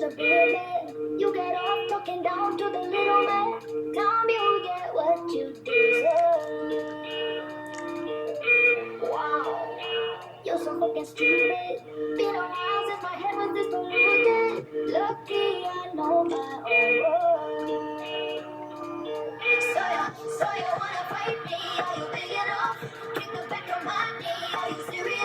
the big man. You get off talking down to the little man. Time you get what you deserve. Wow, you're so fucking stupid. Been a while since my head was this polluted. Lucky I know my own worth. So you wanna fight me? Are you big enough? Kick the back of my knee. Are you serious?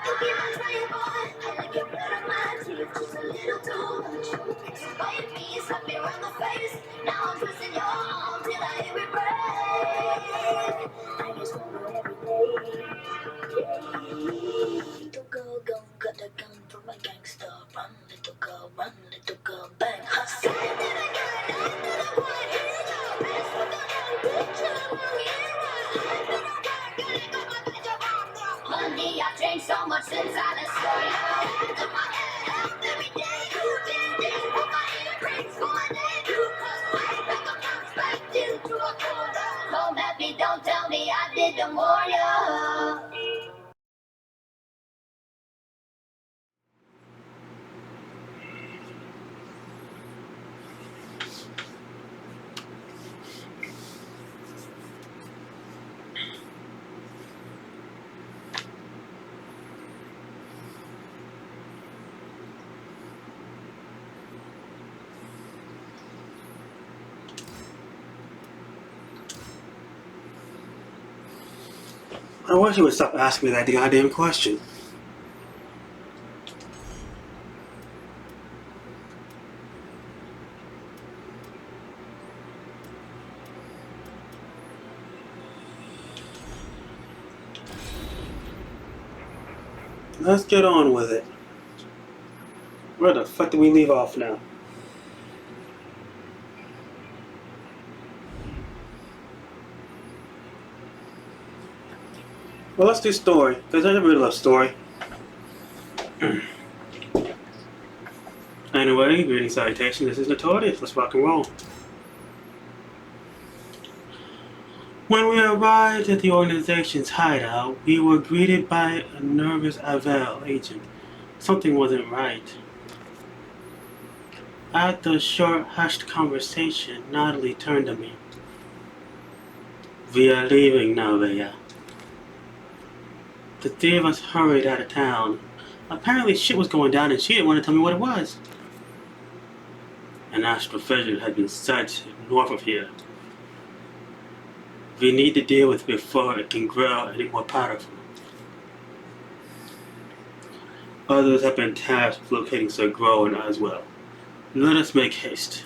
You keep on trying, boy. I like your blood on my teeth, just a little too much. So bite me, slap me around the face. Now I'm twisting your arm till I hear it break. I get stronger every day. Yeah. Little girl, got a gun from a gangster. Run, little girl, bang, hustle. Honey, I've changed so much since I last saw you. Got my head up every day. You did put my earrings for my name. You crossed my back, I'm not back into a corner. Come at me, don't tell me I did the more, yeah. I wish you would stop asking me that goddamn question. Let's get on with it. Where the fuck did we leave off now? Well, let's do story, because I really love story. Anyway, greeting salutation, this is Notorious, let's rock and roll. When we arrived at the organization's hideout, we were greeted by a nervous Avel agent. Something wasn't right. After a short, hushed conversation, Natalie turned to me. We are leaving now, Leia. The three of us hurried out of town. Apparently shit was going down and she didn't want to tell me what it was. An astral fissure had been sighted north of here. We need to deal with it before it can grow any more powerful. Others have been tasked with locating Sir Groen as well. Let us make haste.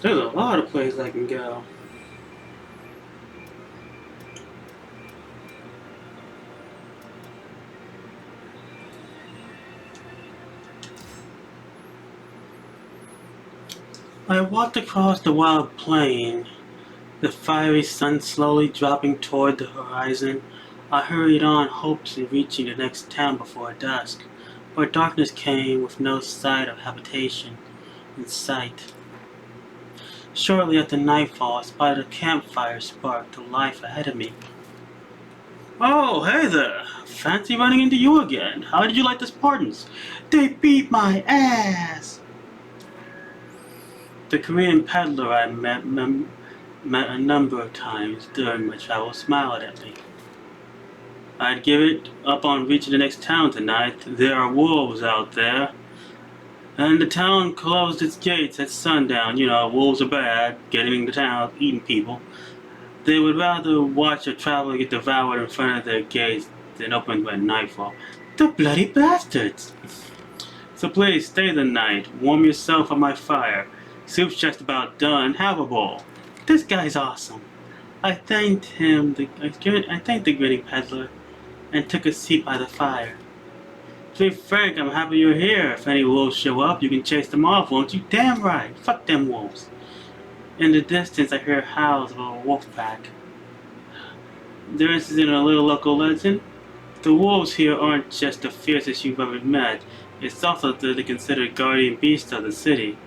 There's a lot of places I can go. I walked across the wild plain, the fiery sun slowly dropping toward the horizon. I hurried on, hopes of reaching the next town before dusk, but darkness came with no sign of habitation in sight. Shortly after nightfall, I spotted a campfire spark to life ahead of me. Oh, hey there! Fancy running into you again. How did you like the Spartans? They beat my ass! The Korean peddler I met a number of times during my travels smiled at me. I'd give it up on reaching the next town tonight. There are wolves out there. And the town closed its gates at sundown. You know, wolves are bad, getting into town, eating people. They would rather watch a traveler get devoured in front of their gates than open at nightfall. The bloody bastards! So please, stay the night. Warm yourself on my fire. Soup's just about done. Have a bowl. This guy's awesome. I thanked the grinning peddler and took a seat by the fire. To be frank, I'm happy you're here. If any wolves show up, you can chase them off, won't you? Damn right. Fuck them wolves. In the distance, I hear howls of a wolf pack. There is in a little local legend. The wolves here aren't just the fiercest you've ever met. It's also the considered guardian beast of the city.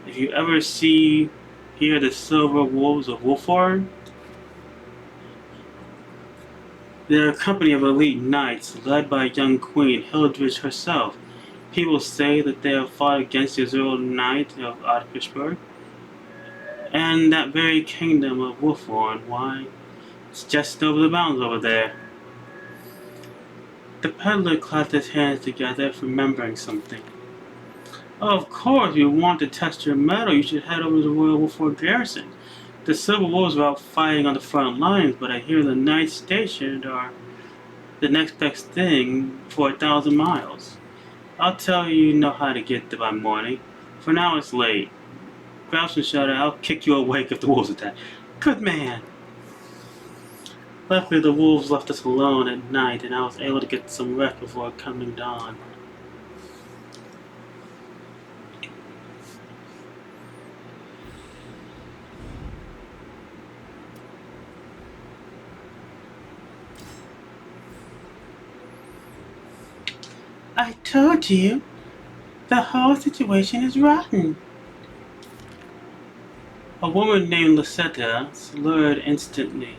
If you ever hear the silver wolves of Wolford, they're a company of elite knights led by young Queen Hildredge herself. People say that they have fought against the Azure Knight of Ottersburg and that very kingdom of Wolfhorn. Why, it's just over the mountains over there. The peddler clapped his hands together, remembering something. Oh, of course, if you want to test your mettle, you should head over to the Royal Wolford Garrison. The Silver Wolves are out fighting on the front lines, but I hear the knights stationed are the next best thing for 1,000 miles. I'll tell you know how to get there by morning. For now, it's late. Grab some shelter. I'll kick you awake if the wolves attack. Good man. Luckily, the wolves left us alone at night, and I was able to get some rest before coming dawn. I told you, the whole situation is rotten. A woman named Lucetta slurred instantly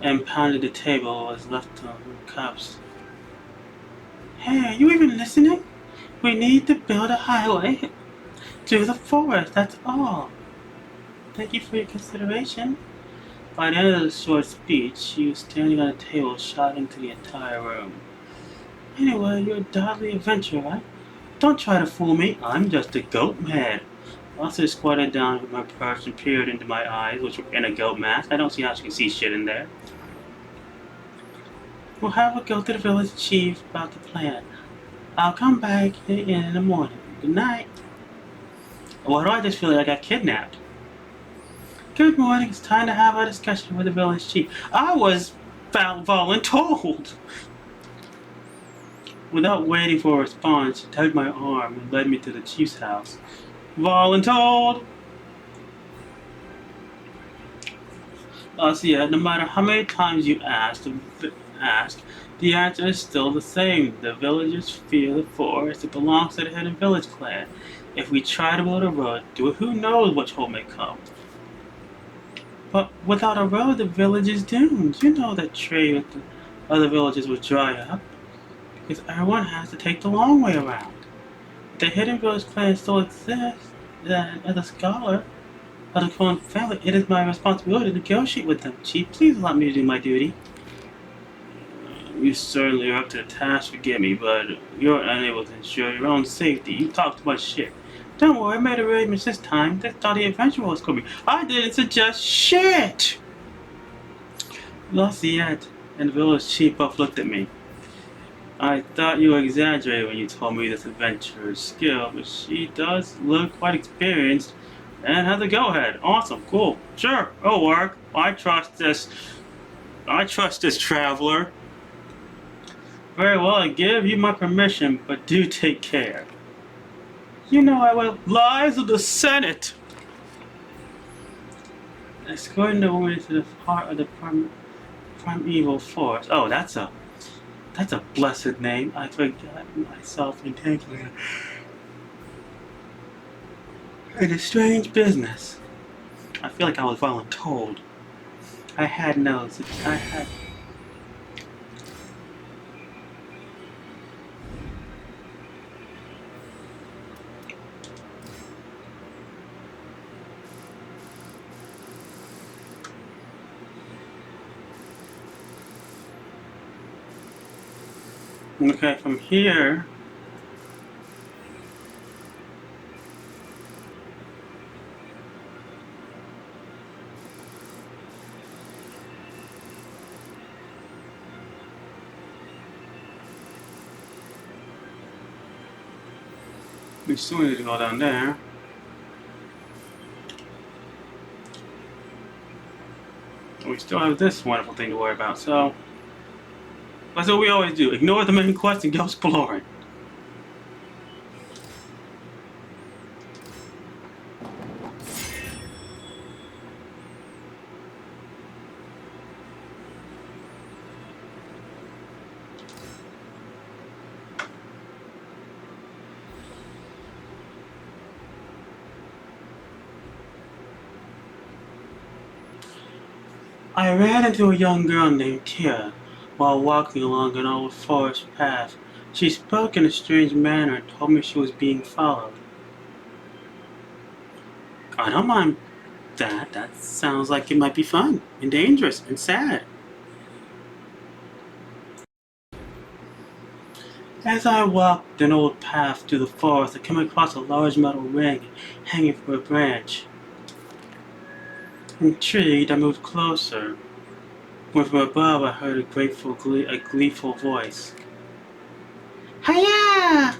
and pounded the table was left on her cups. Hey, are you even listening? We need to build a highway to the forest, that's all. Thank you for your consideration. By the end of the short speech, she was standing on a table shouting to the entire room. Anyway, you're a dodgy adventurer, right? Don't try to fool me. I'm just a goat man. Also squatted down with my purse and peered into my eyes, which were in a goat mask. I don't see how she can see shit in there. We'll have a go to the village chief about the plan. I'll come back in the morning. Good night. Why do I just feel like I got kidnapped? Good morning. It's time to have a discussion with the village chief. I was voluntold. Without waiting for a response, she tugged my arm and led me to the chief's house. Voluntold! So yeah, no matter how many times you ask, the answer is still the same. The villagers fear the forest. It belongs to the hidden village clan. If we try to build a road through it, who knows which hole may come. But without a road, the village is doomed. You know that trade with the other villages will dry up, because everyone has to take the long way around. If the hidden village clan still exists, then as a scholar of the clone family, it is my responsibility to negotiate with them. Chief, please allow me to do my duty. You certainly are up to the task, forgive me, but you're unable to ensure your own safety. You talk too much shit. Don't worry, I made arrangements this time. This thought the adventure was going to be. I didn't suggest shit! Lost yet, and the village chief both looked at me. I thought you exaggerated when you told me this adventurer's skill, but she does look quite experienced and has a go-ahead. Awesome, cool, sure, it'll work. I trust this traveler. Very well, I give you my permission, but do take care. You know I will. Lies of the Senate! Escorting the woman to the heart of the primeval forest. Oh, that's a blessed name. I forgot myself intentionally. It's a strange business. I feel like I was voluntold. I had notes. Okay, from here. We still need to go down there. We still have this wonderful thing to worry about, so that's what we always do. Ignore the main quest and go exploring. I ran into a young girl named Tira while walking along an old forest path. She spoke in a strange manner and told me she was being followed. I don't mind that. That sounds like it might be fun and dangerous and sad. As I walked an old path through the forest, I came across a large metal ring hanging from a branch. Intrigued, I moved closer, when from above I heard a gleeful voice. Hiya!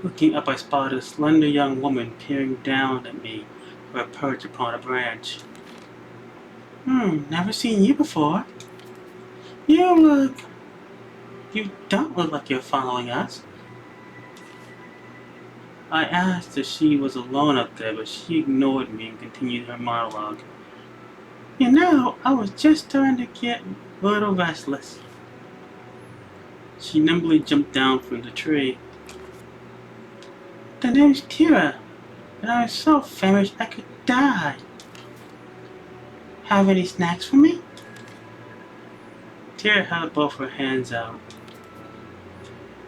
Looking up, I spotted a slender young woman peering down at me from a perch upon a branch. Never seen you before. You look... You don't look like you're following us. I asked if she was alone up there, but she ignored me and continued her monologue. You know, I was just starting to get a little restless. She nimbly jumped down from the tree. The name's Tira, and I was so famished I could die. Have any snacks for me? Tira held both her hands out.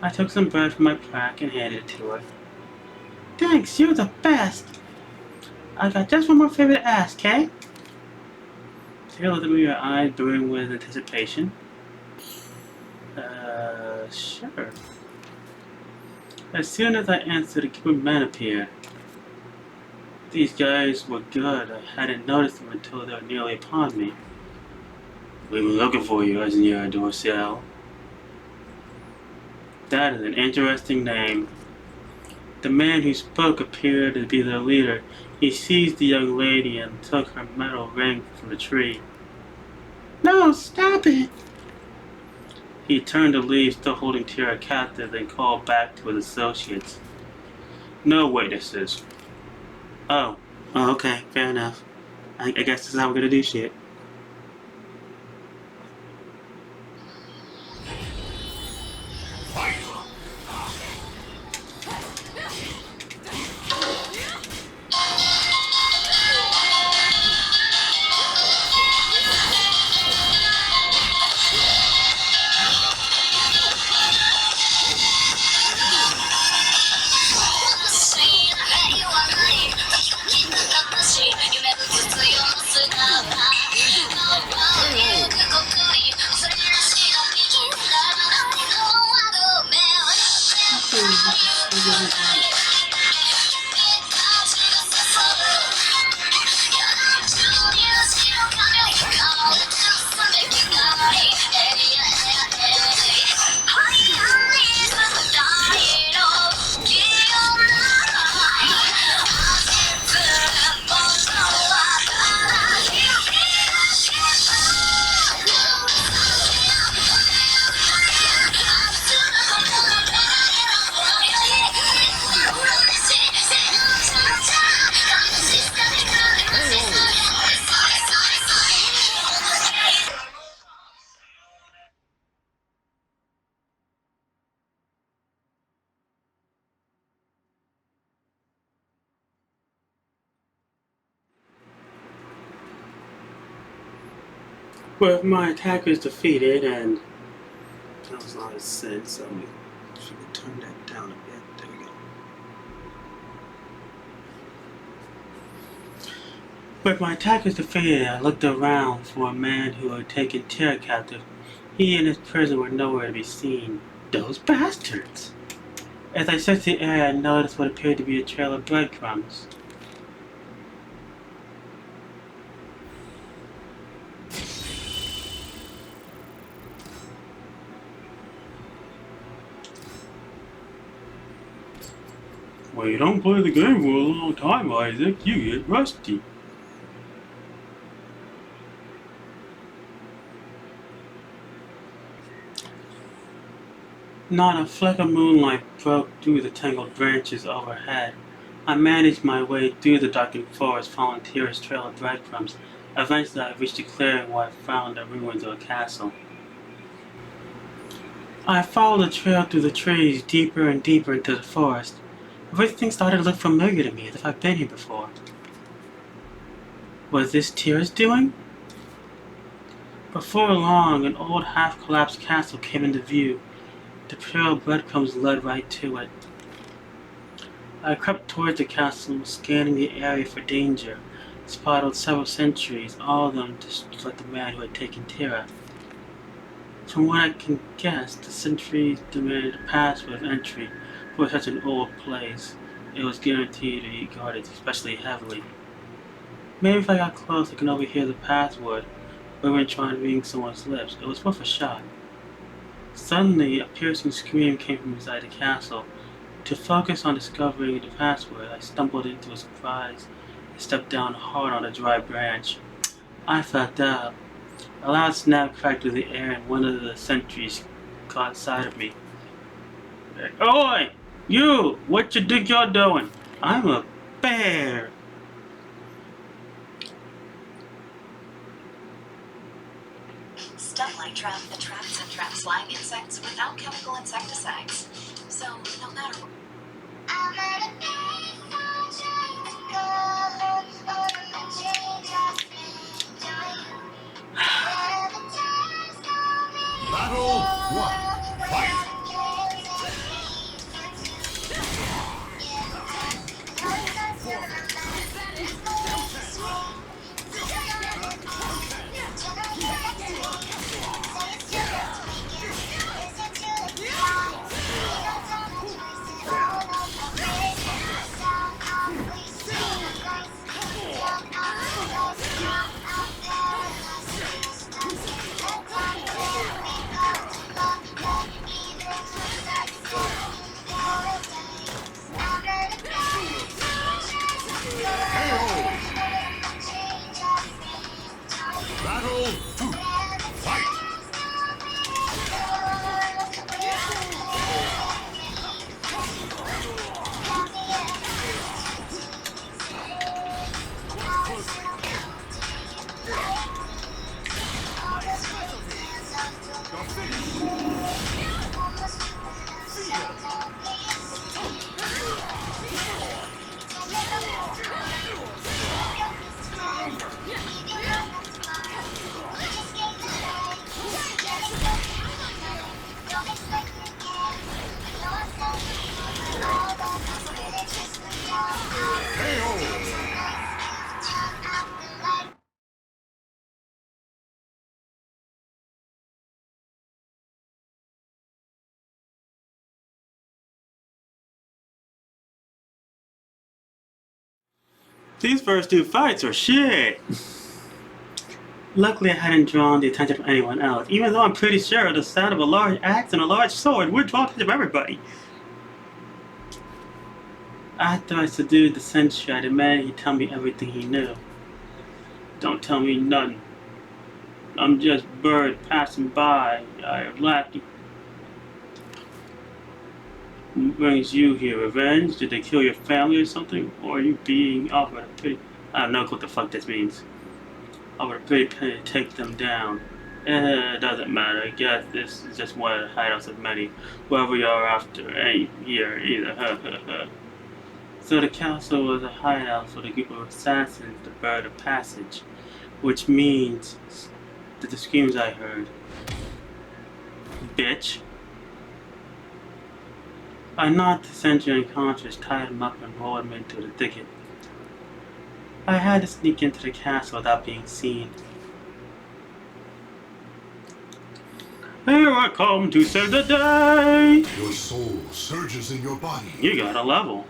I took some bread from my pack and handed it to her. Thanks, you're the best. I got just one more favor to ask, okay? Tira looked at me, her eyes brimming with anticipation. Sure. As soon as I answered, a group of men appeared. These guys were good. I hadn't noticed them until they were nearly upon me. We were looking for you, Senor Dorsel. That is an interesting name. The man who spoke appeared to be their leader. He seized the young lady and took her metal ring from the tree. No, stop it! He turned to leave, still holding Tira captive, then called back to his associates. No witnesses. Oh, okay, fair enough. I guess this is how we're gonna do shit. With my attackers defeated, and that was a lot of sense, so we should turn that down a bit. There we go. With my attackers defeated, I looked around for a man who had taken Tira captive. He and his prison were nowhere to be seen. Those bastards! As I searched the area, I noticed what appeared to be a trail of breadcrumbs. When you don't play the game for a long time, Isaac, you get rusty. Not a fleck of moonlight broke through the tangled branches overhead. I managed my way through the darkened forest, following Tira's trail of breadcrumbs. Eventually, I reached a clearing where I found the ruins of a castle. I followed the trail through the trees, deeper and deeper into the forest. Everything started to look familiar to me, as if I've been here before. Was this Tira's doing? Before long, an old half-collapsed castle came into view. The trail of breadcrumbs led right to it. I crept towards the castle, scanning the area for danger, spotted several sentries, all of them just like the man who had taken Tira. From what I can guess, the sentries demanded a password of entry for such an old place. It was guaranteed to be guarded especially heavily. Maybe if I got close I could overhear the password, or even trying to read someone's lips. It was worth a shot. Suddenly, a piercing scream came from inside the castle. To focus on discovering the password, I stumbled into a surprise and stepped down hard on a dry branch. I felt up. A loud snap cracked through the air and one of the sentries caught sight of me. Oi! You! What you think you're doing? I'm a bear! Stunlight trap attracts and traps flying insects without chemical insecticides. So, no matter what. I'm at a place I'm trying to go on a change I spend on you. Wherever time's coming. Battle one. Fight! Battle two. Fight! These first two fights are shit! Luckily I hadn't drawn the attention of anyone else, even though I'm pretty sure the sound of a large axe and a large sword would draw the attention of everybody. After I subdued the sentry, I demanded he tell me everything he knew. Don't tell me nothing. I'm just a bird passing by. I lackey. What brings you here? Revenge? Did they kill your family or something? Or are you being offered a pretty... I don't know what the fuck this means. Offered a pretty penny to take them down. It doesn't matter. I guess this is just one of the hideouts of many. Whoever you're after ain't here either. So the castle was a hideout for the group of assassins, the Bird of Passage. Which means that the screams I heard. Bitch. I knocked the sentry unconscious, tied him up, and rolled him into the thicket. I had to sneak into the castle without being seen. Here I come to save the day! Your soul surges in your body. You got a level.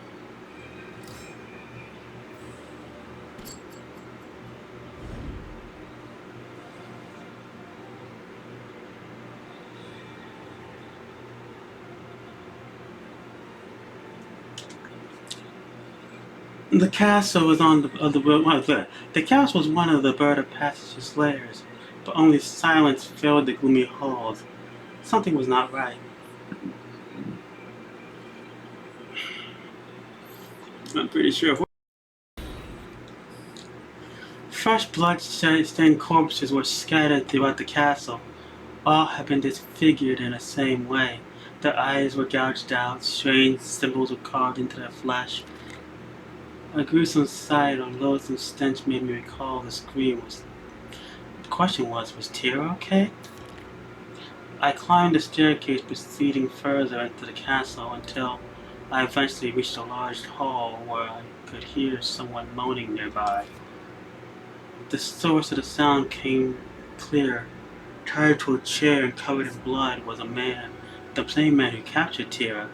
The castle was on the castle was one of the Bird of Passage's lairs, but only silence filled the gloomy halls. Something was not right. I'm pretty sure. Fresh blood-stained corpses were scattered throughout the castle. All had been disfigured in the same way. Their eyes were gouged out, strange symbols were carved into their flesh. A gruesome sight or loathsome stench made me recall the question was Tira okay? I climbed the staircase proceeding further into the castle until I eventually reached a large hall where I could hear someone moaning nearby. The source of the sound came clear. Tied to a chair and covered in blood was a man, the same man who captured Tira.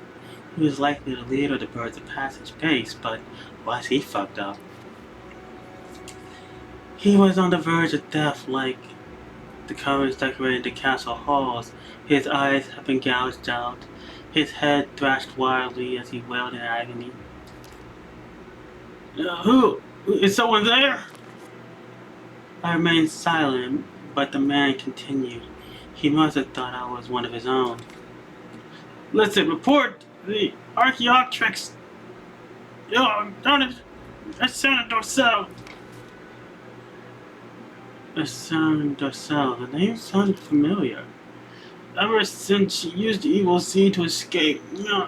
He was likely the leader of the Birds of Passage base, but was he fucked up? He was on the verge of death like the colors decorated the castle halls. His eyes had been gouged out. His head thrashed wildly as he wailed in agony. Who? Is someone there? I remained silent, but the man continued. He must have thought I was one of his own. Listen, report the Archaeopteryx. Down at San Dorsal. San Dorsal. The name sounded familiar. Ever since she used the evil seed to escape,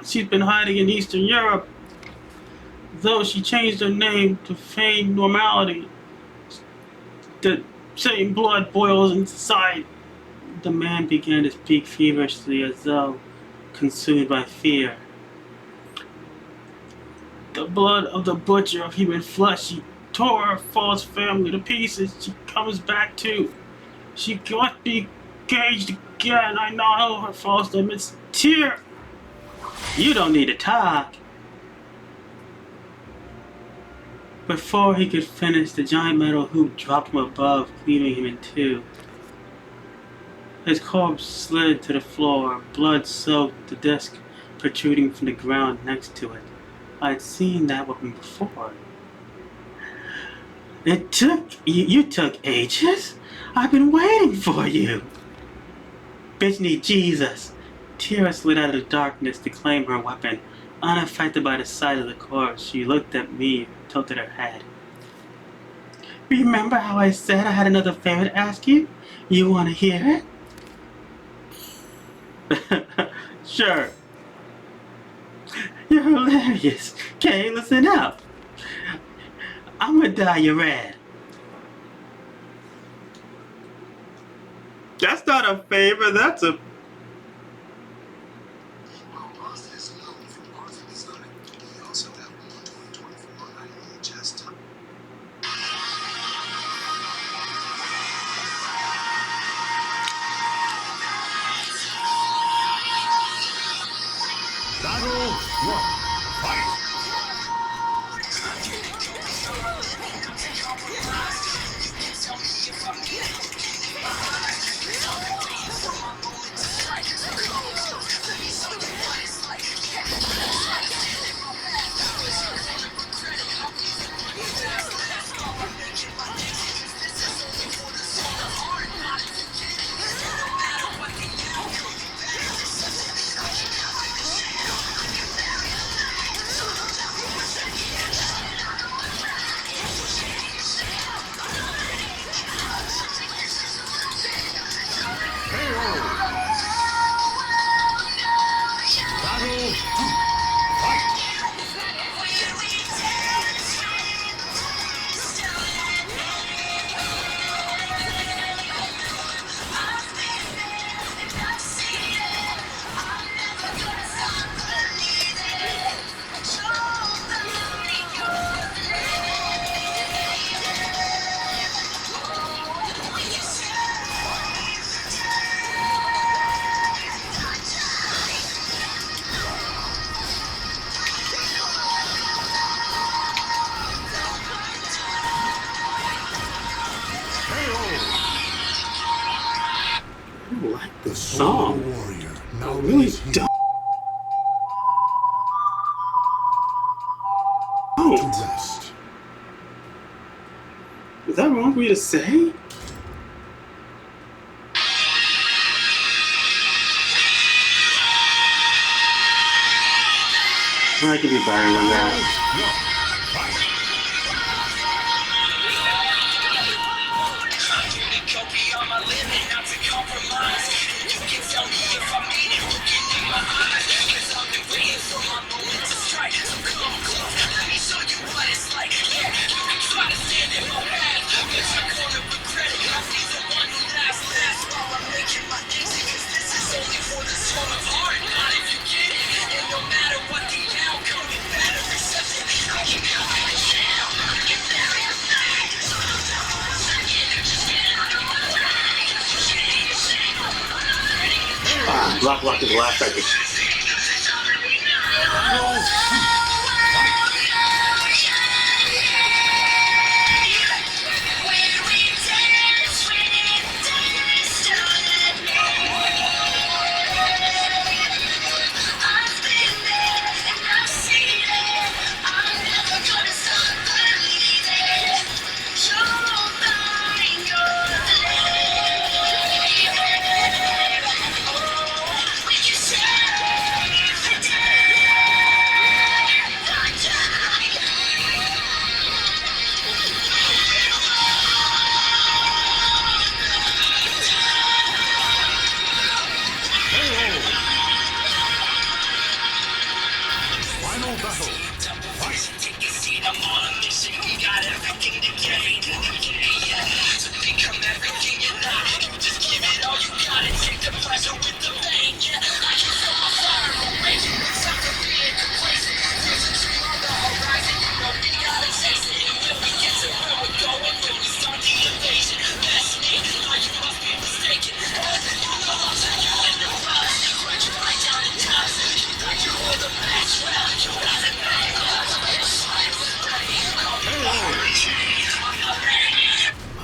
she's been hiding in Eastern Europe. Though she changed her name to feign normality, the same blood boils inside. The man began to speak feverishly as though consumed by fear. The blood of the butcher of human flesh. She tore her false family to pieces. She comes back too. She must be caged again. I know her false name. It's Tyr. You don't need to talk. Before he could finish, the giant metal hoop dropped from above, cleaving him in two. His corpse slid to the floor, blood soaked the disc protruding from the ground next to it. I'd seen that weapon before. You took ages? I've been waiting for you. Bitch need Jesus. Tira slid out of the darkness to claim her weapon. Unaffected by the sight of the corpse, she looked at me and tilted her head. Remember how I said I had another favor to ask you? You want to hear it? Sure. You're hilarious. Okay, listen up. I'm gonna dye you red. That's not a favor, that's a... Battle 1. Fight! The Song song warrior now really lays here don't. to rest. Is that wrong for me to say? I could be better than that. Block is the last second. Final battle. Fight.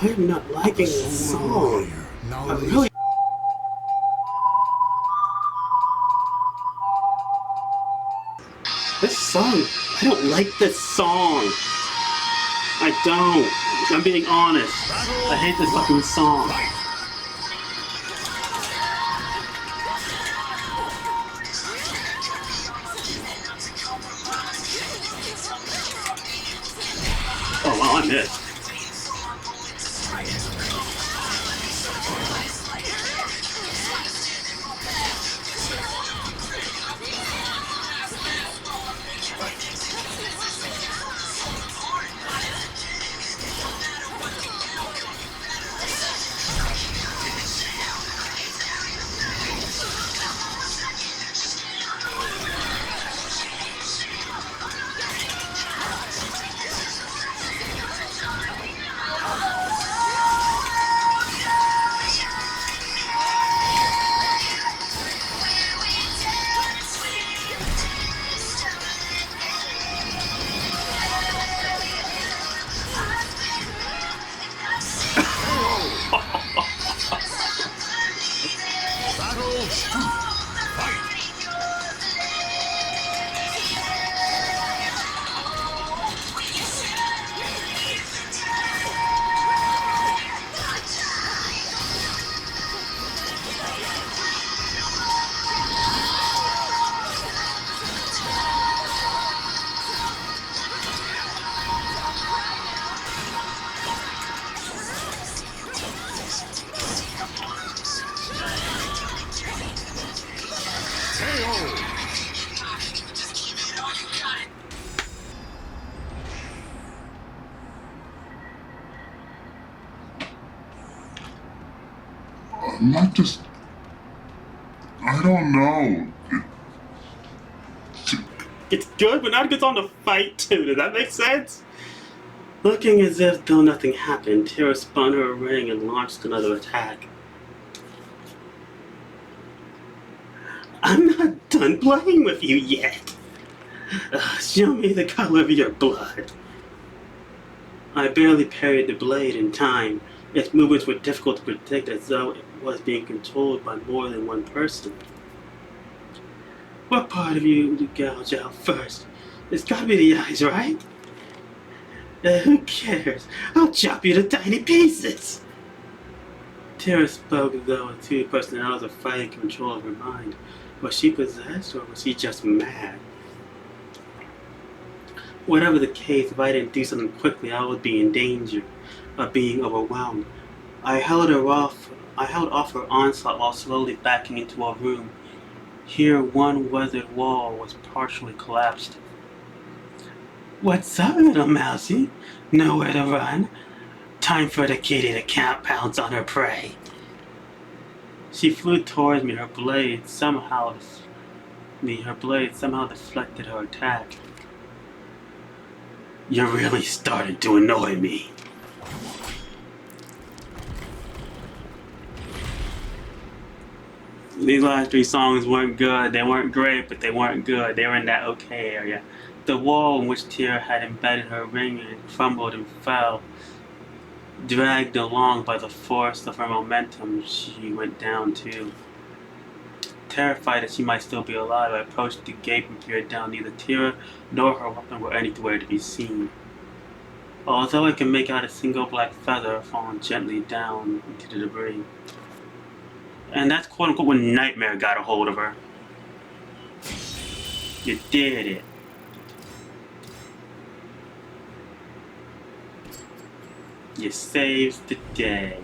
I'm not liking this song. Now I really. This song, I don't like this song. I don't. I'm being honest. I hate this fucking song. Oh wow, I missed. Battle 2. Fight. Not just. I don't know. It's good, but not good on the fight too. Does that make sense? Looking as if though nothing happened, Tara spun her ring and launched another attack. I'm not done playing with you yet. Show me the color of your blood. I barely parried the blade in time. Its movements were difficult to predict as though it was being controlled by more than one person. What part of you to gouge out first? It's gotta be the eyes, right? Who cares? I'll chop you to tiny pieces! Tara spoke as though the two personalities were fighting control of her mind. Was she possessed, or was she just mad? Whatever the case, if I didn't do something quickly, I would be in danger of being overwhelmed. I held off her onslaught while slowly backing into a room. Here, one weathered wall was partially collapsed. What's up, little mousey? Nowhere to run? Time for the kitty to pounce on her prey. She flew towards me. Her blade somehow deflected her attack. You're really starting to annoy me. These last three songs weren't good. They weren't great, but they weren't good. They were in that okay area. The wall in which Tyr had embedded her ring and crumbled and fell. Dragged along by the force of her momentum, she went down too. Terrified that she might still be alive, I approached the gate and peered down. Neither Tyr nor her weapon were anywhere to be seen. Although I could make out a single black feather falling gently down into the debris. And that's quote-unquote when Nightmare got a hold of her. You did it. You saved the day.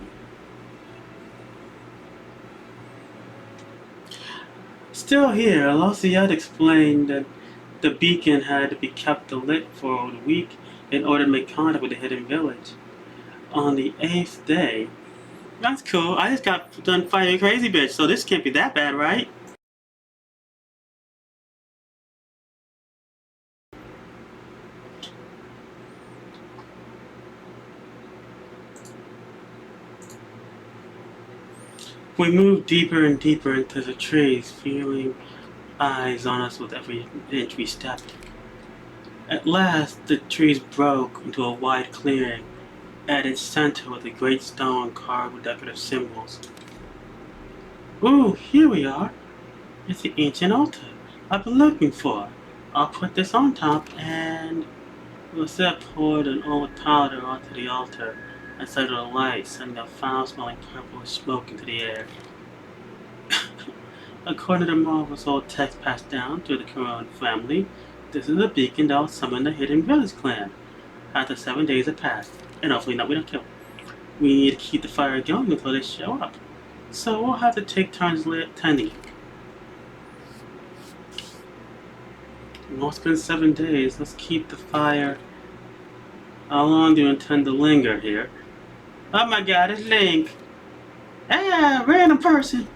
Still here, Luciette explained that the beacon had to be kept lit for a week in order to make contact with the hidden village. On the 8th day, that's cool. I just got done fighting a crazy bitch, so this can't be that bad, right? We moved deeper and deeper into the trees, feeling eyes on us with every inch we stepped. At last, the trees broke into a wide clearing. At its center was a great stone carved with decorative symbols. Ooh, here we are. It's the ancient altar I've been looking for. I'll put this on top and... Lucette poured an old powder onto the altar and set it alight, sending a foul-smelling purplish smoke into the air. According to the marvelous old text passed down through the Corone family, this is a beacon that will summon the hidden village clan. After 7 days have passed, and hopefully not we don't kill. We need to keep the fire going until they show up. So we'll have to take turns tending. Well, it's been 7 days. Let's keep the fire. How long do you intend to linger here? Oh my god, it's Link! Ah, random person!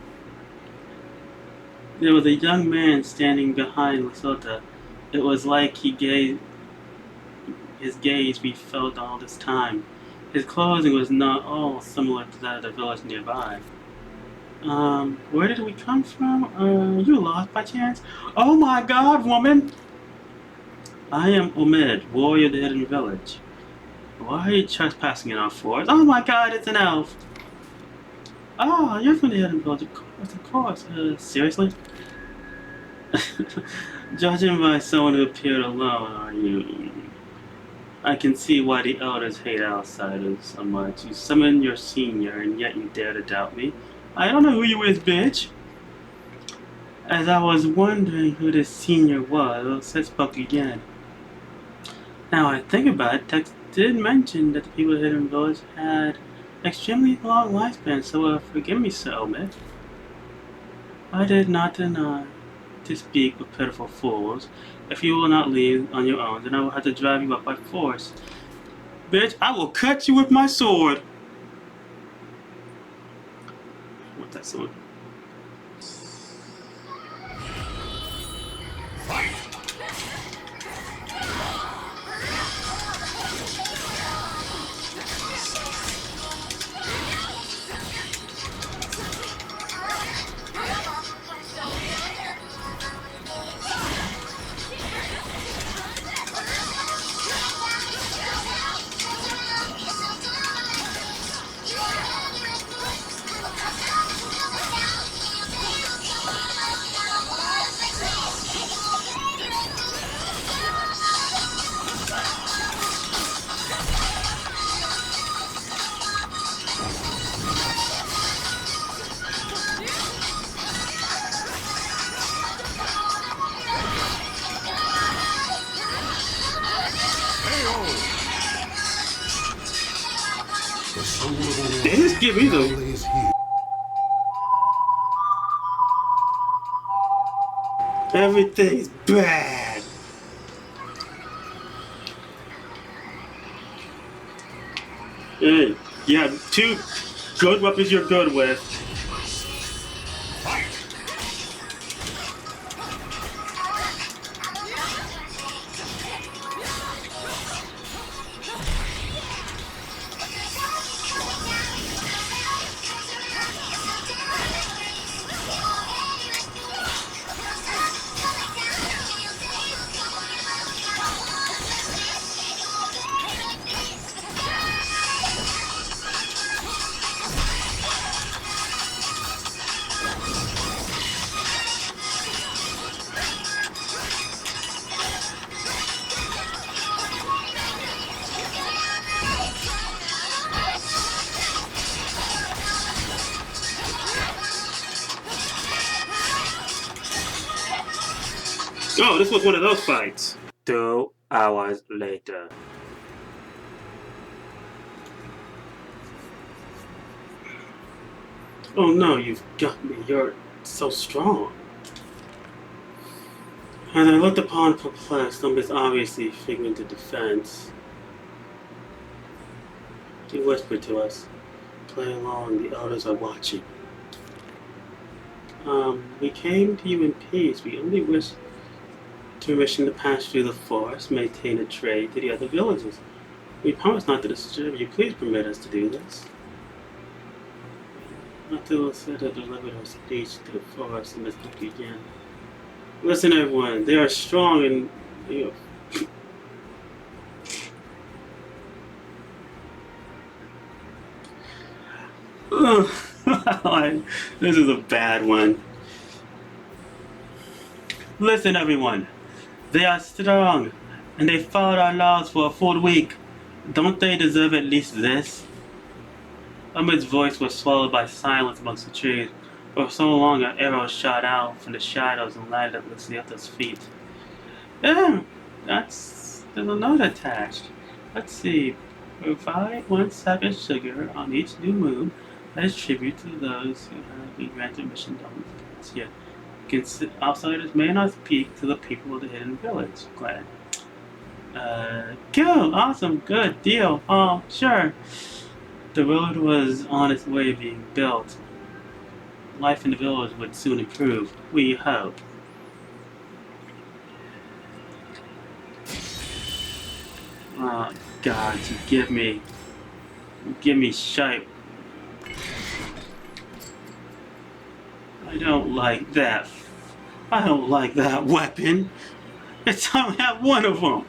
There was a young man standing behind Lasota. It was like his gaze we felt all this time. His clothing was not all similar to that of the village nearby. Where did we come from? You lost by chance? Oh my god, woman! I am Omid, warrior of the hidden village. Why are you trespassing in our forest? Oh my god, it's an elf! Oh, you're from the hidden village, of course. Seriously? Judging by someone who appeared alone, are you? I can see why the elders hate outsiders so much. You summoned your senior, and yet you dare to doubt me. I don't know who you is, bitch. As I was wondering who this senior was, Sid spoke again. Now I think about it, Tex did mention that the people of the Hidden Village had extremely long lifespans, so forgive me, Sir Omid. I did not deny to speak with pitiful fools. If you will not leave on your own, then I will have to drive you up by force. Bitch, I will cut you with my sword! What's that sword? They just give me the... Everything's bad. Hey, yeah, two good weapons you're good with. Oh, this was one of those fights. 2 hours later. Oh no, you've got me. You're so strong. As I looked upon perplexed, Lumbus obviously figment of defense, he whispered to us, "Play along, the elders are watching." We came to you in peace. We only wish permission to pass through the forest, maintain a trade to the other villages. We promise not to disturb you. Please permit us to do this. Matilda said to deliver her speech to the forest and spoke again. Listen, everyone. They are strong and this is a bad one. Listen, everyone. They are strong, and they followed our laws for a full week. Don't they deserve at least this? Ahmed's voice was swallowed by silence amongst the trees. For so long, an arrow shot out from the shadows and lighted up Lucieta's feet. Yeah, there's a note attached. Let's see. Provide 1 sack of sugar on each new moon as tribute to those who have been granted mission this year. Outsiders may not speak to the people of the hidden village. Glad. Cool, awesome, good deal. Sure. The road was on its way being built. Life in the village would soon improve. We hope. Oh God, you give me shite. I don't like that. I don't like that weapon. It's only have one of them,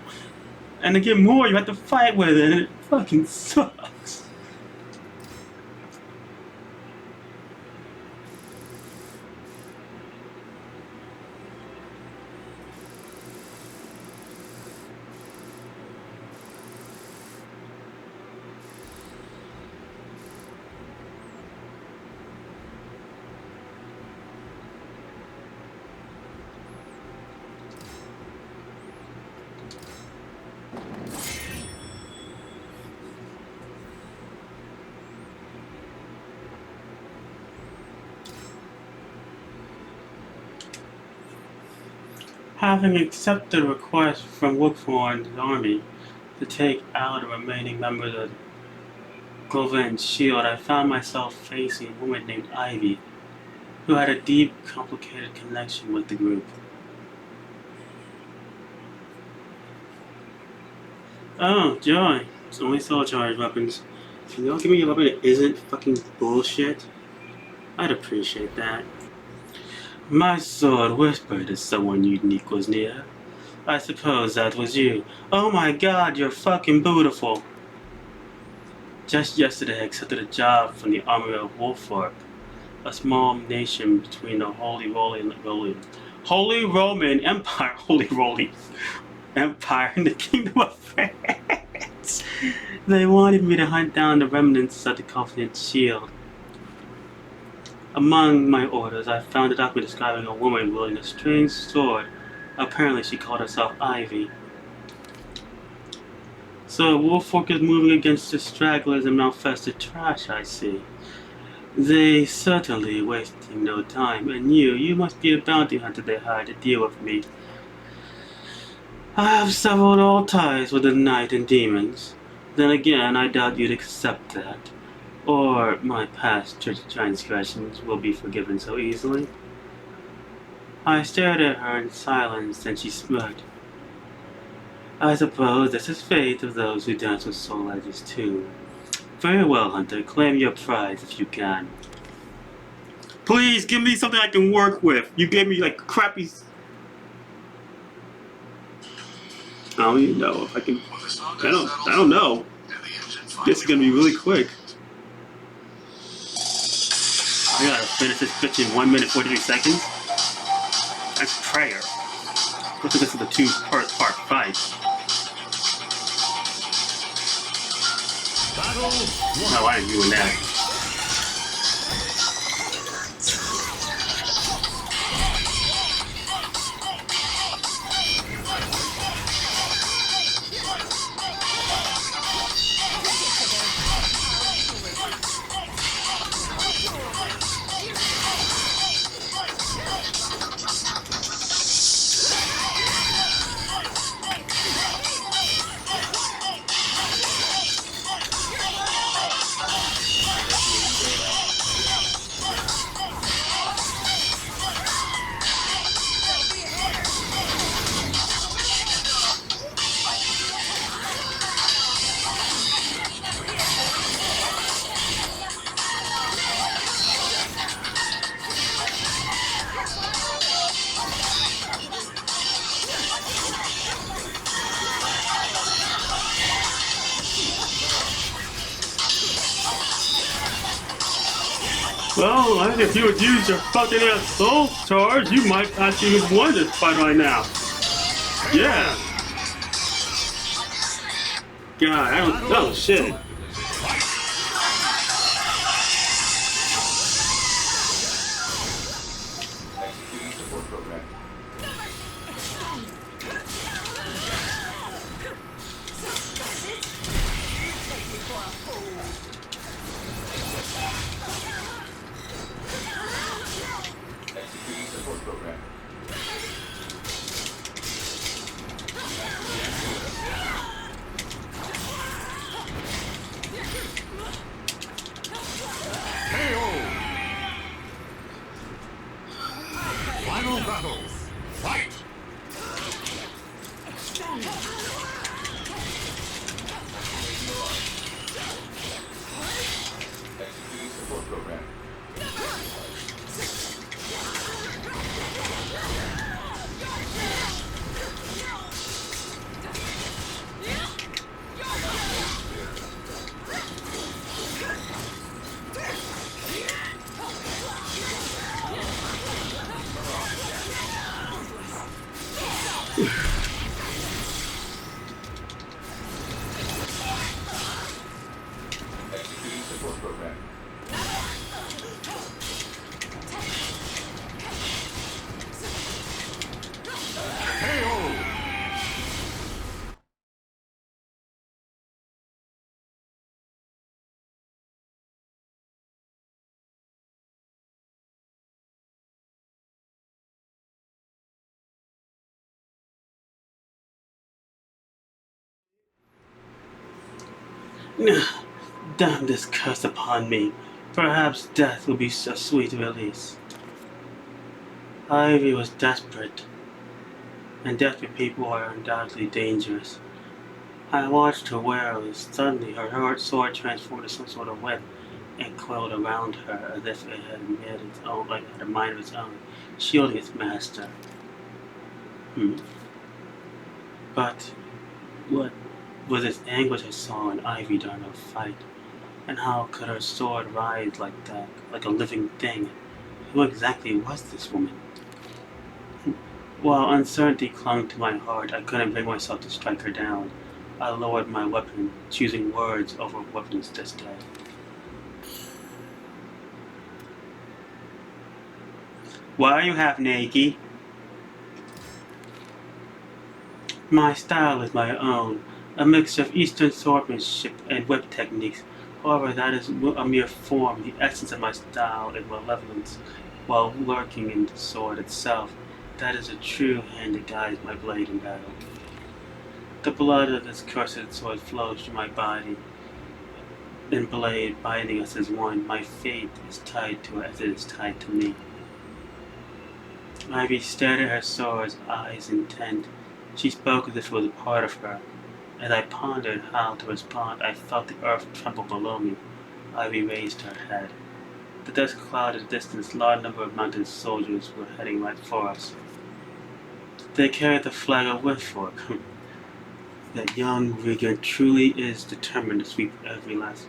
and to get more, you have to fight with it, and it fucking sucks. Having accepted a request from Wookthorn's army to take out the remaining members of Govin's shield, I found myself facing a woman named Ivy, who had a deep, complicated connection with the group. Oh, Joy. It's only soul charge weapons. Can y'all give me a weapon that isn't fucking bullshit? I'd appreciate that. My sword whispered as someone unique was near. I suppose that was you. Oh my God, you're fucking beautiful. Just yesterday I accepted a job from the army of Wolfthorpe, a small nation between the Holy Roman Empire and the Kingdom of France. They wanted me to hunt down the remnants of the Covenant shield. Among my orders, I found a document describing a woman wielding a strange sword. Apparently, she called herself Ivy. So, Wolfthorpe is moving against the stragglers and malfested trash, I see. They certainly wasting no time, and you must be a bounty hunter they hired to deal with me. I have severed all ties with the night and demons. Then again, I doubt you'd accept that. Or my past church transgressions will be forgiven so easily. I stared at her in silence, and she smirked. I suppose this is fate of those who dance with soul edges too. Very well, Hunter. Claim your prize if you can. Please give me something I can work with. You gave me like crappy. I don't even know if I can. I don't know. This is gonna be really quick. I gotta finish this bitch in 1 minute 43 seconds. That's prayer. Look at this is a 2-part fight. Battle 1. No, I ain't doing that. Well, I think if you would use your fucking ass soul charge, you might actually have won this fight right now. Yeah. God, I don't. Oh shit. Final battle. Fight! Damn this curse upon me. Perhaps death will be a sweet release. Ivy was desperate, and desperate people are undoubtedly dangerous. I watched her warily. Suddenly, her sword transformed to some sort of web and coiled around her as if it had made its own, like it had a mind of its own, shielding its master. But what was this anguish I saw in Ivy during our fight? And how could her sword rise like that, like a living thing? Who exactly was this woman? While uncertainty clung to my heart, I couldn't bring myself to strike her down. I lowered my weapon, choosing words over weapons this day. Why are you half naked? My style is my own, a mix of Eastern swordsmanship and whip techniques. However, that is a mere form. The essence of my style is malevolence, while lurking in the sword itself. That is a true hand that guides my blade in battle. The blood of this cursed sword flows through my body and blade, binding us as one. My fate is tied to it as it is tied to me. Ivy stared at her sword's eyes intent. She spoke as if it was a part of her. As I pondered how to respond, I felt the earth tremble below me. Ivy raised her head. The dust clouded the distance. A large number of mounted soldiers were heading right for us. They carried the flag of Westfork. That young Regan truly is determined to sweep every last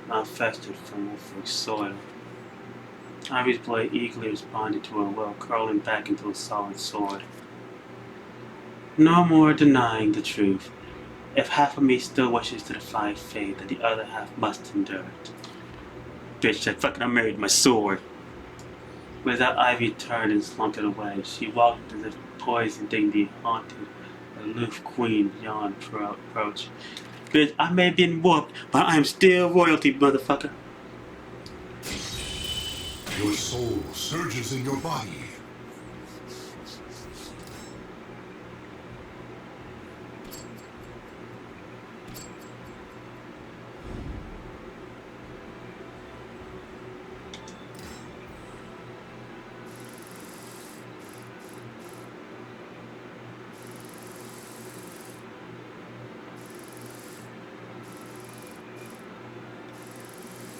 infested from Wolford's soil. Ivy's blade eagerly responded to her will, curling back into a solid sword. No more denying the truth. If half of me still wishes to defy fate, then the other half must endure it. Bitch said, fucking I married my sword. With that, Ivy turned and slunk it away. She walked as if poise and dignity haunted the aloof queen beyond approach. Bitch, I may have been whooped, but I am still royalty, motherfucker. Your soul surges in your body.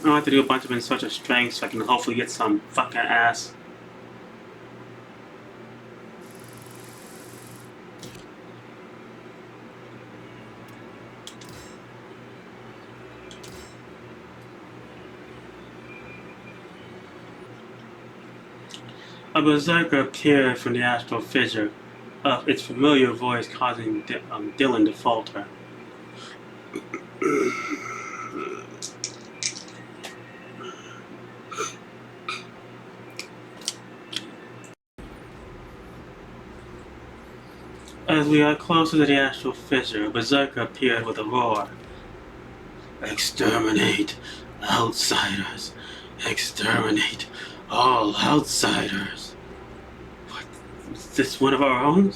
I have to do a bunch of in such a strength so I can hopefully get some fucking ass. A berserker appeared from the astral fissure, its familiar voice causing Dylan to falter. As we got closer to the astral fissure, a berserker appeared with a roar. Exterminate outsiders. Exterminate all outsiders. What? Is this one of our own?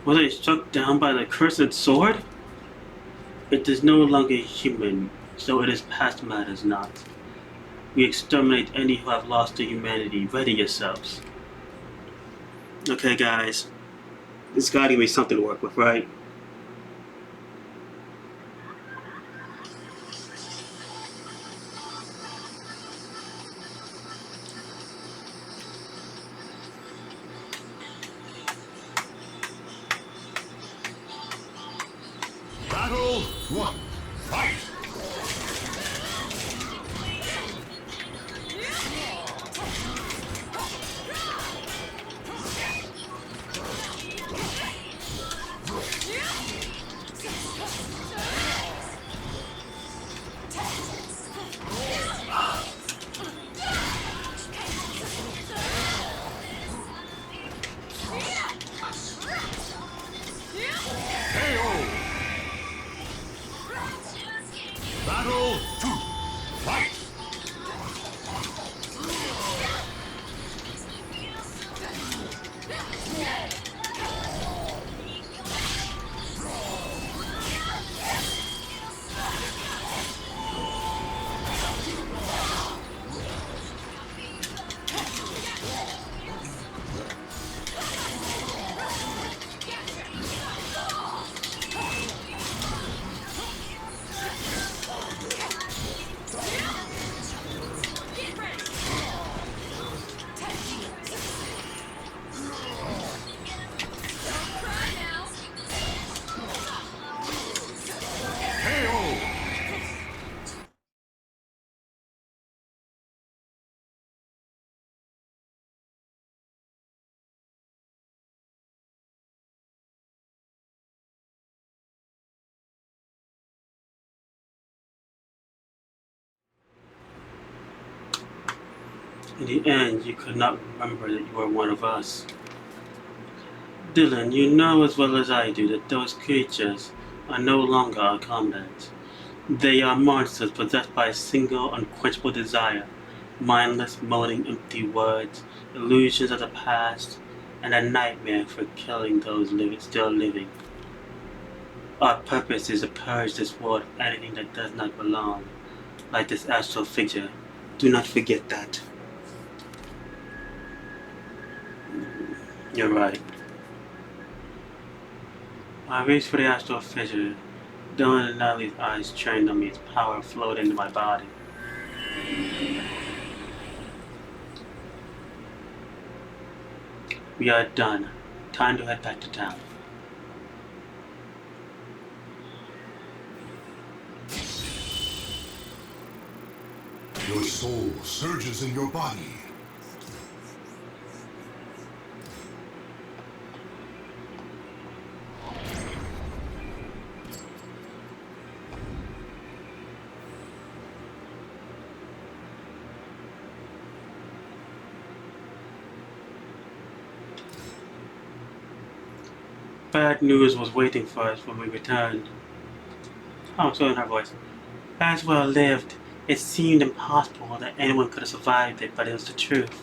Was I struck down by the cursed sword? It is no longer human, so it is past matters not. We exterminate any who have lost their humanity. Ready yourselves. Okay, guys. This gotta give me something to work with, right? Battle 1. Fight! KO! Battle 2. Fight! KO! In the end, you could not remember that you were one of us. Dylan, you know as well as I do that those creatures are no longer our comrades. They are monsters possessed by a single unquenchable desire, mindless, moaning empty words, illusions of the past, and a nightmare for killing those still living. Our purpose is to purge this world of anything that does not belong, like this astral figure. Do not forget that. You're right. I reached for the astral fissure. Dylan and Natalie's eyes trained on me, its power flowed into my body. We are done. Time to head back to town. Your soul surges in your body. Bad news was waiting for us when we returned. Oh, so in her voice. Aswell lived. It seemed impossible that anyone could have survived it, but it was the truth.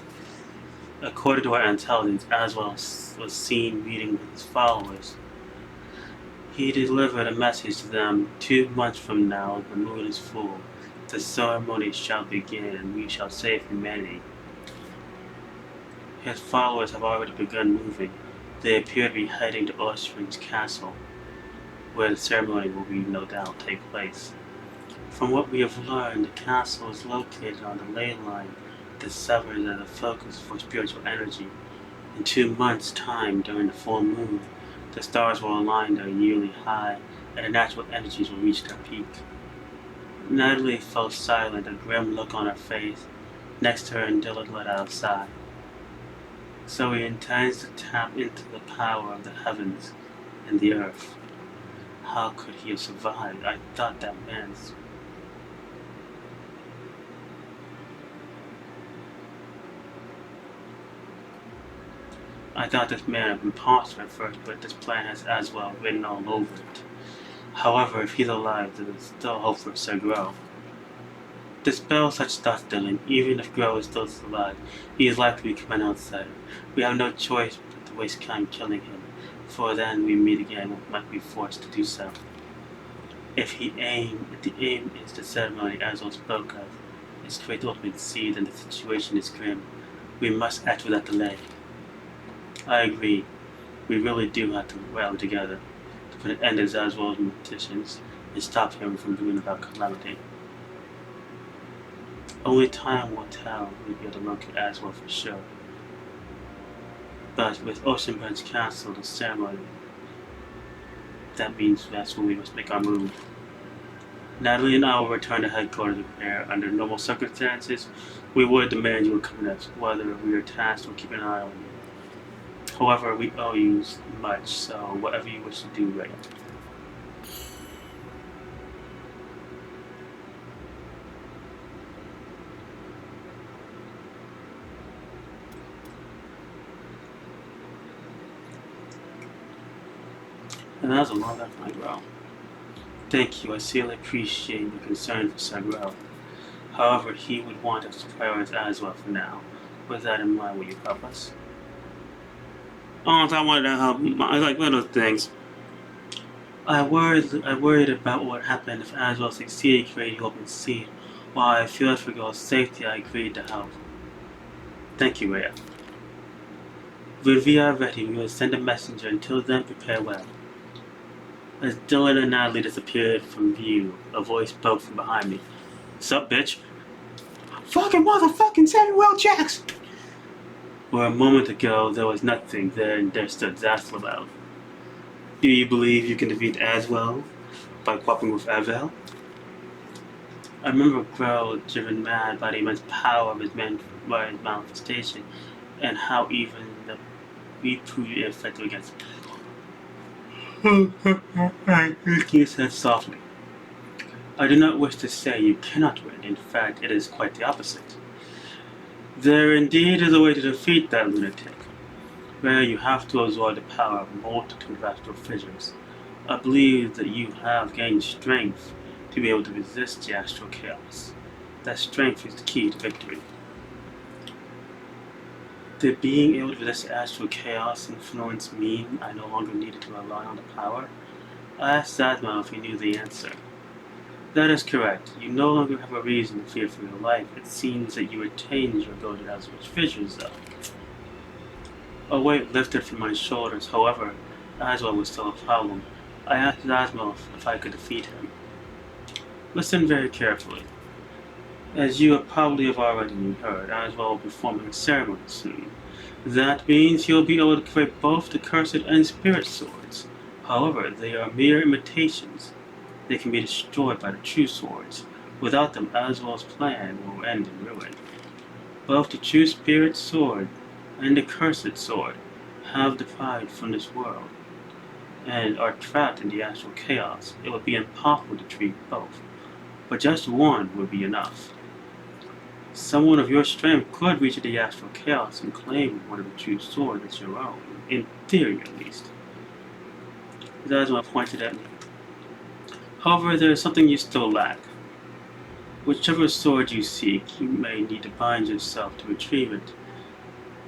According to our intelligence, Aswell was seen meeting with his followers. He delivered a message to them: 2 months from now, the moon is full. The ceremony shall begin, and we shall save humanity. His followers have already begun moving. They appear to be heading to Ostring's castle, where the ceremony will no doubt take place. From what we have learned, the castle is located on the ley line that serves as a focus for spiritual energy. In 2 months' time, during the full moon, the stars will align their yearly high, and the natural energies will reach their peak. Natalie fell silent, a grim look on her face. Next to her, and Dylan let out a sigh. So he intends to tap into the power of the heavens and the earth. How could he have survived? I thought this man had been imposter at first, but this plan has as well written all over it. However, if he's alive, there is still hope for Sir Grow. Dispel such thoughts, Dylan. Even if Grow is still alive, he is likely to become an outsider. We have no choice but to waste time killing him, for then we meet again and might be forced to do so. If the aim is the ceremony Azul spoke of, is to create the ultimate seed and the situation is grim, we must act without delay. I agree. We really do have to rally together to put an end to Zazwell's petitions and stop him from bringing about calamity. Only time will tell if we'll be able to locate Aswell for sure. But with Oceanbridge Castle, the ceremony, that means that's when we must make our move. Natalie and I will return to headquarters to prepare. Under normal circumstances, we would demand you would come next, whether we are tasked with keeping an eye on you. However, we owe you much, so whatever you wish to do, Ray. And that was a long time, my bro. Thank you, I sincerely appreciate your concern for Sagrel. However, he would want us to prioritize Aswell for now. With that in mind, will you help us? Oh, I wanted to help him. I like little things. I worried about what would happen if Aswell succeeded creating open sea. While I feared for girl's safety, I agreed to help. Thank you, Rhea. When we are ready, we will send a messenger. Until then, prepare well. As Dylan and Natalie disappeared from view, a voice spoke from behind me. Sup, bitch? Fucking motherfucking Samuel Jackson! Where a moment ago there was nothing, there stood Zaslavell. Do you believe you can defeat Aswell by cooperating with Avel? I remember Grell driven mad by the immense power of his manifestation, and how even the proved effective against him. He said softly. I do not wish to say you cannot win. In fact, it is quite the opposite. There indeed is a way to defeat that lunatic, where you have to absorb the power of a multitude of astral fissures. I believe that you have gained strength to be able to resist the astral chaos. That strength is the key to victory. Did being able to resist astral chaos influence mean I no longer needed to rely on the power? I asked Zadma if he knew the answer. That is correct. You no longer have a reason to fear for your life. It seems that you retained your ability to have such fissures, though. A weight lifted from my shoulders. However, Aswell was still a problem. I asked Asmo if I could defeat him. Listen very carefully. As you probably have already heard, Aswell will be performing a ceremony soon. That means he'll be able to create both the cursed and spirit swords. However, they are mere imitations. They can be destroyed by the true swords. Without them, Aswell's plan will end in ruin. Both the true spirit sword and the cursed sword have deprived from this world, and are trapped in the astral chaos. It would be impossible to treat both, but just one would be enough. Someone of your strength could reach the astral chaos and claim one of the true swords as your own, in theory at least. Aswell pointed at me. However, there is something you still lack. Whichever sword you seek, you may need to bind yourself to retrieve it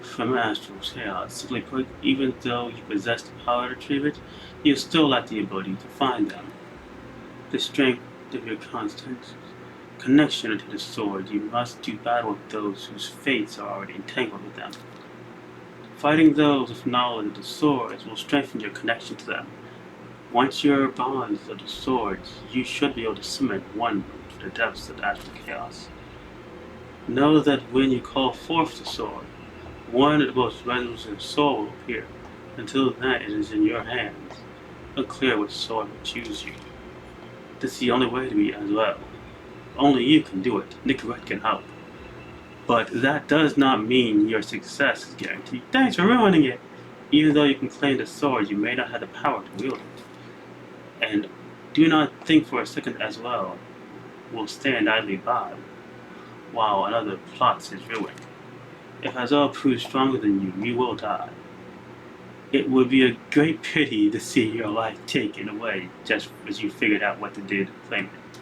from astral chaos. Simply put, even though you possess the power to retrieve it, you still lack the ability to find them. The strength of your constant connection to the sword, you must do battle with those whose fates are already entangled with them. Fighting those with knowledge of the swords will strengthen your connection to them. Once your bonds of the swords, you should be able to summon one to the depths of astral chaos. Know that when you call forth the sword, one of the most resolute soul will appear. Until then, it is in your hands. Unclear which sword will choose you. This is the only way to be as well. Only you can do it. Nicorette can help. But that does not mean your success is guaranteed. Thanks for ruining it! Even though you can claim the sword, you may not have the power to wield it. And do not think for a second as well will stand idly by while another plots his ruin. If Hazal proves stronger than you will die. It would be a great pity to see your life taken away just as you figured out what to do to claim it.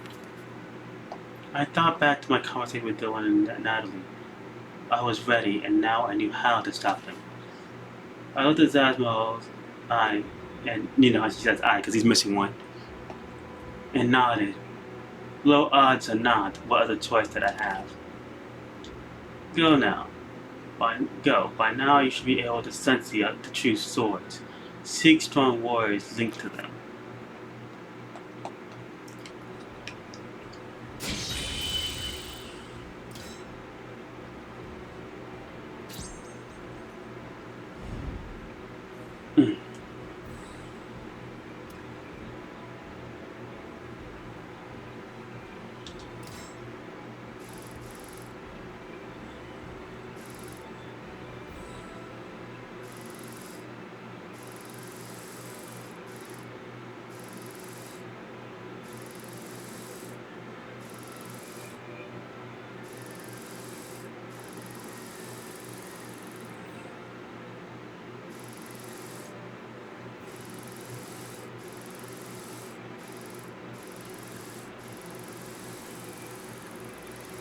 I thought back to my conversation with Dylan and Natalie. I was ready, and now I knew how to stop them. I looked at Zasmal's eye, and you know how she says eye because he's missing one, and nodded. Low odds or not, what other choice did I have? Go now. Go. By now you should be able to sense the true swords. Seek strong warriors linked to them.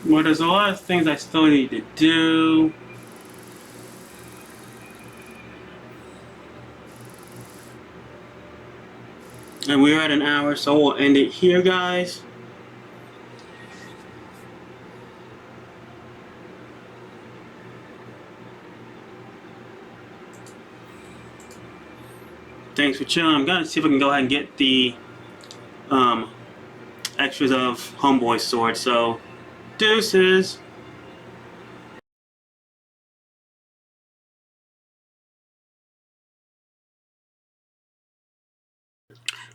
Well, there's a lot of things I still need to do. And we're at an hour, so we'll end it here, guys. Thanks for chilling. I'm gonna see if I can go ahead and get the extras of Homeboy's sword. So, deuces.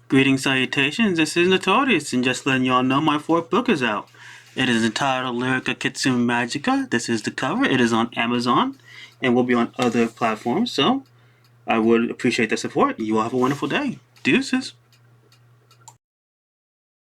Greetings, salutations. This is Notorious, and just letting y'all know my fourth book is out. It is entitled Lyrica Kitsune Magica. This is the cover. It is on Amazon and will be on other platforms. So, I would appreciate the support. You all have a wonderful day. Deuces.